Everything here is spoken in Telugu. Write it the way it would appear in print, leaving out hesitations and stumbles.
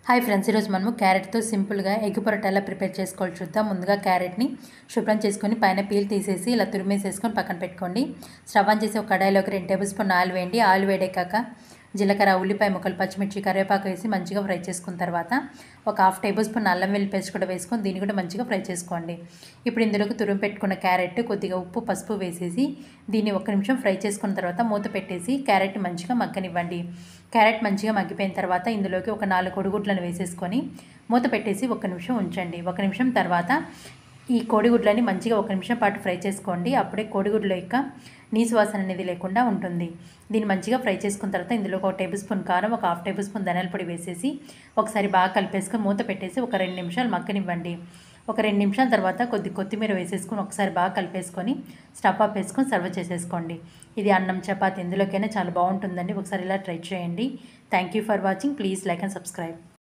హాయ్ ఫ్రెండ్స్, ఈరోజు మనము క్యారెట్తో సింపుల్గా ఎగ్ పొరట ఎలా ప్రిపేర్ చేసుకోవాలి చూద్దాం. ముందుగా క్యారెట్ని శుభ్రం చేసుకొని పైన పీల్ తీసేసి ఇలా తురిమేసేసుకొని పక్కన పెట్టుకోండి. స్టవ్ ఆన్ చేసి ఒక కడాయిలోకి 2 టేబుల్ స్పూన్ ఆయిల్ వేయండి. ఆయిల్ వేడెక్కాక జీలకర్ర, ఉల్లిపాయ ముక్కలు, పచ్చిమిర్చి, కరివేపాకు వేసి మంచిగా ఫ్రై చేసుకున్న తర్వాత ఒక 1/2 టేబుల్ స్పూన్ అల్లం వెల్లుల్లి పేస్ట్ కూడా వేసుకొని దీన్ని కూడా మంచిగా ఫ్రై చేసుకోండి. ఇప్పుడు ఇందులోకి తురిమి పెట్టుకున్న క్యారెట్, కొద్దిగా ఉప్పు, పసుపు వేసేసి దీన్ని 1 నిమిషం ఫ్రై చేసుకున్న తర్వాత మూత పెట్టేసి క్యారెట్ మంచిగా మగ్గనివ్వండి. క్యారెట్ మంచిగా మగ్గిపోయిన తర్వాత ఇందులోకి ఒక 4 కోడిగుడ్లను వేసేసుకొని మూత పెట్టేసి 1 నిమిషం ఉంచండి. 1 నిమిషం తర్వాత ఈ కోడిగుడ్లని మంచిగా 1 నిమిషం పాటు ఫ్రై చేసుకోండి. అప్పుడే కోడిగుడ్ల యొక్క నీసు వాసన అనేది లేకుండా ఉంటుంది. దీన్ని మంచిగా ఫ్రై చేసుకున్న తర్వాత ఇందులో 1 టేబుల్ స్పూన్ కారం, ఒక 1/2 టేబుల్ స్పూన్ ధనియాల పొడి వేసేసి ఒకసారి బాగా కలిపేసుకొని మూత పెట్టేసి ఒక 2 నిమిషాలు మగ్గనివ్వండి. ఒక 2 నిమిషాల తర్వాత కొత్తిమీర వేసేసుకొని ఒకసారి బాగా కలిపేసుకొని స్టవ్ ఆఫ్ వేసుకొని సర్వ్ చేసేసుకోండి. ఇది అన్నం, చపాతి ఎందులోకైనా చాలా బాగుంటుందండి. ఒకసారి ఇలా ట్రై చేయండి. Thank you for watching. Please like and subscribe.